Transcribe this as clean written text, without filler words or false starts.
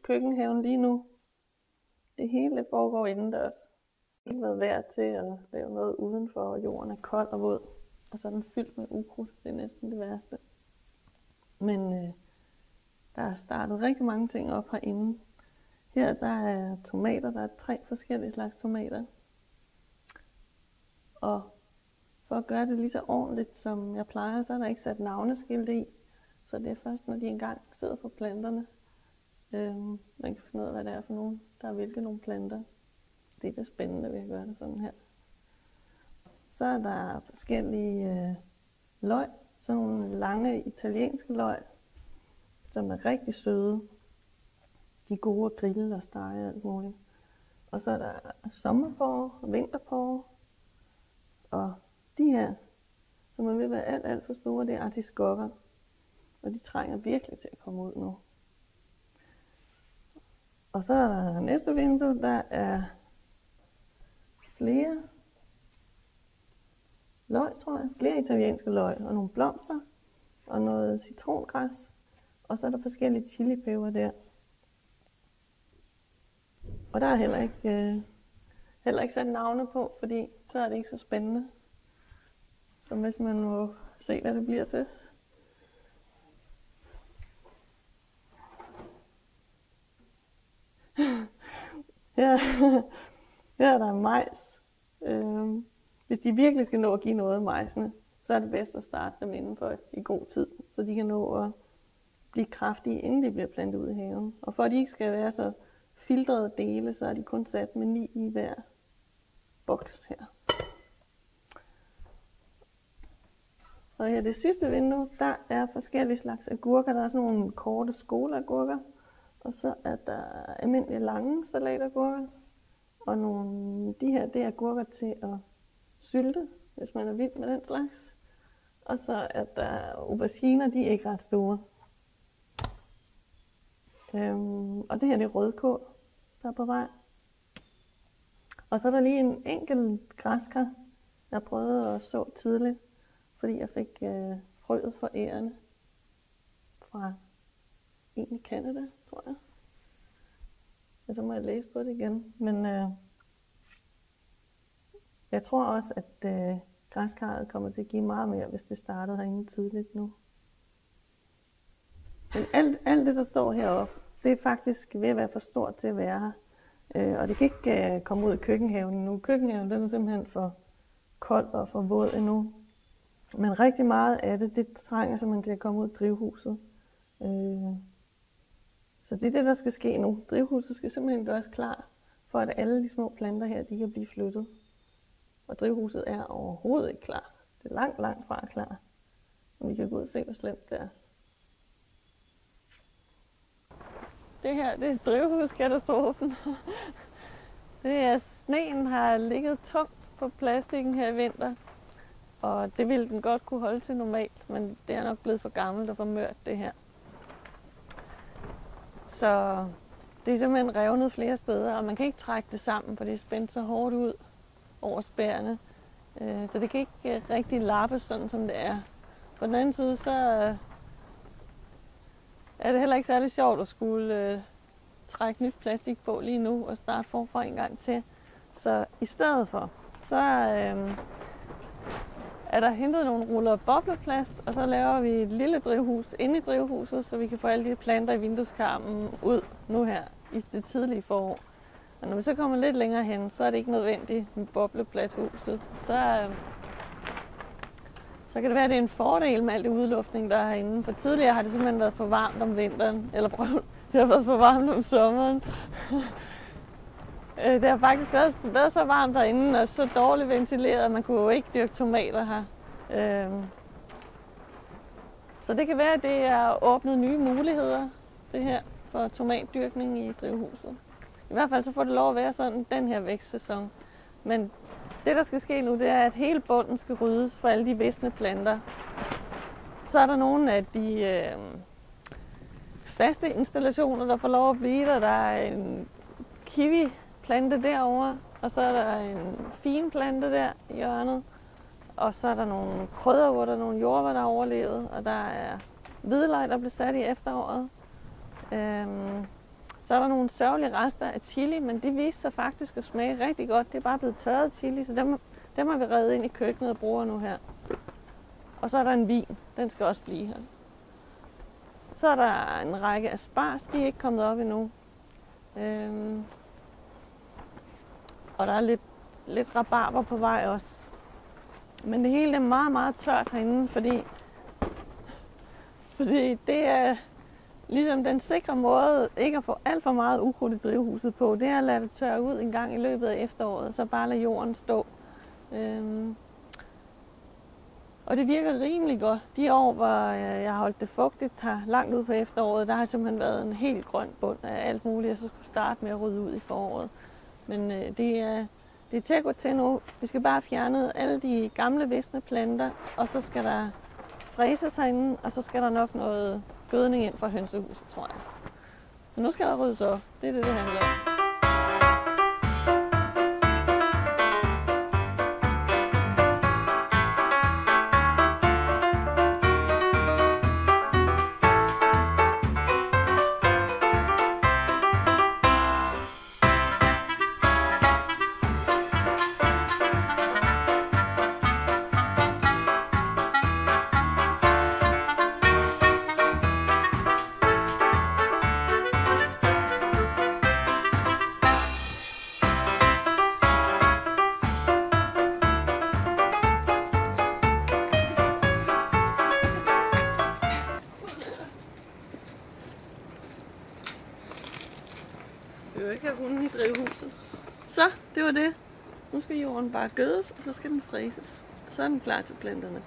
køkkenhaven lige nu. Det hele foregår indendørs. Det har ikke været værd til at lave noget udenfor, og jorden er kold og våd. Og så er den fyldt med ukrudt. Det er næsten det værste. Men der er startet rigtig mange ting op herinde. Her der er tomater. Der er 3 forskellige slags tomater. Og for at gøre det lige så ordentligt, som jeg plejer, så er der ikke sat navneskilte i. Så det er først, når de engang sidder på planterne, man kan finde ud af, hvad det er for nogen, der er hvilke nogle planter. Det er det spændende ved at gøre det sådan her. Så er der forskellige løg, sådan nogle lange italienske løg, som er rigtig søde. De er gode at grille og stege og alt muligt. Og så er der sommerporre og vinterporre. Og de her, som er ved at være alt for store, det er artiskokker. Og de trænger virkelig til at komme ud nu. Og så er der næste vindue, der er flere løg, tror jeg. Flere italienske løg og nogle blomster og noget citrongræs. Og så er der forskellige chilipeber der. Og der er heller ikke sat navne på, fordi så er det ikke så spændende. Så hvis man må se, hvad det bliver til. Ja, her er der majs. Hvis de virkelig skal nå at give noget majsene, så er det bedst at starte dem indenfor i god tid, så de kan nå at blive kraftige, inden de bliver plantet ud i haven. Og for at de ikke skal være så filtrede dele, så er de kun sat med 9 i hver boks her. Og her det sidste vindue, der er forskellige slags agurker. Der er sådan nogle korte skoleagurker. Og så er der almindelige lange salatagurker. Og de her, det er agurker til at sylte, hvis man er vild med den slags. Og så er der auberginer, de er ikke ret store. Og det her, det er rødkål, der er på vej. Og så er der lige en enkelt græskar, jeg prøvede at så tidligt, fordi jeg fik frøet for ærerne fra en i Canada, tror jeg. Og så må jeg læse på det igen. Men jeg tror også, at græskarret kommer til at give meget mere, hvis det startede herinde tidligt nu. Men alt det, der står heroppe, det er faktisk ved at være for stort til at være her. Og det kan ikke komme ud i køkkenhaven endnu. Køkkenhaven den er simpelthen for kold og for våd endnu. Men rigtig meget af det trænger simpelthen til at komme ud i drivhuset. Så det er det, der skal ske nu. Drivhuset skal simpelthen gøres klar, for at alle de små planter her, de kan blive flyttet. Og drivhuset er overhovedet ikke klar. Det er langt fra klar. Og vi kan gå ud og se, hvor slemt det er. Det her, det er drivhuskatastrofen. Det er, sneen har ligget tungt på plastikken her i vinter. Og det ville den godt kunne holde til normalt, men det er nok blevet for gammelt og for mørkt, det her. Så det er simpelthen revnet flere steder, og man kan ikke trække det sammen, for det er spændt så hårdt ud over spærene. Så det kan ikke rigtig lappes sådan, som det er. På den anden side, så er det heller ikke særlig sjovt at skulle trække nyt plastik på lige nu og starte forfra en gang til. Så i stedet for, så er der hentet nogle ruller bobleplast, og så laver vi et lille drivhus inde i drivhuset, så vi kan få alle de planter i vindueskarmen ud nu her i det tidlige forår. Og når vi så kommer lidt længere hen, så er det ikke nødvendigt med boblebladhuset. Så kan det være, at det er en fordel med al det udluftning, der er herinde. For tidligere har det simpelthen været for varmt om vinteren, eller det har været for varmt om sommeren. Det har faktisk været så varmt derinde og så dårligt ventileret, at man kunne jo ikke dyrke tomater her. Så det kan være, at det er åbnet nye muligheder, det her, for tomatdyrkning i drivhuset. I hvert fald så får det lov at være sådan den her vækstsæson. Men det, der skal ske nu, det er, at hele bunden skal ryddes for alle de visne planter. Så er der nogle af de faste installationer, der får lov at blive der. Der er en kiwi-plante derovre, og så er der en fin plante der i hjørnet. Og så er der nogle krydderurter, nogle jordbær, der er overlevet, og der er hvidløg, der blev sat i efteråret. Så er der nogle sørgelige rester af chili, men de viste sig faktisk at smage rigtig godt. Det er bare blevet tørret chili, så dem har vi revet ind i køkkenet og bruger nu her. Og så er der en vin, den skal også blive her. Så er der en række asparges, de er ikke kommet op endnu. Og der er lidt rabarber på vej også. Men det hele er meget, meget tørt herinde, fordi det er ligesom den sikre måde ikke at få alt for meget ukrudt i drivhuset på. Det er at lade det tørre ud en gang i løbet af efteråret, så bare lade jorden stå. Og det virker rimelig godt. De år, hvor jeg har holdt det fugtigt her langt ud på efteråret, der har simpelthen været en helt grøn bund af alt muligt, jeg så skulle starte med at rydde ud i foråret. Men det er til at gå til nu. Vi skal bare fjerne alle de gamle visne planter, og så skal der fræses herinde, og så skal der nok noget gødning ind fra hønsehuset, tror jeg. Men nu skal der ryddes op. Det er det handler om. Vi vil ikke have hunden i drivhuset. Så, det var det. Nu skal jorden bare gødes, og så skal den fræses. Og så er den klar til planterne.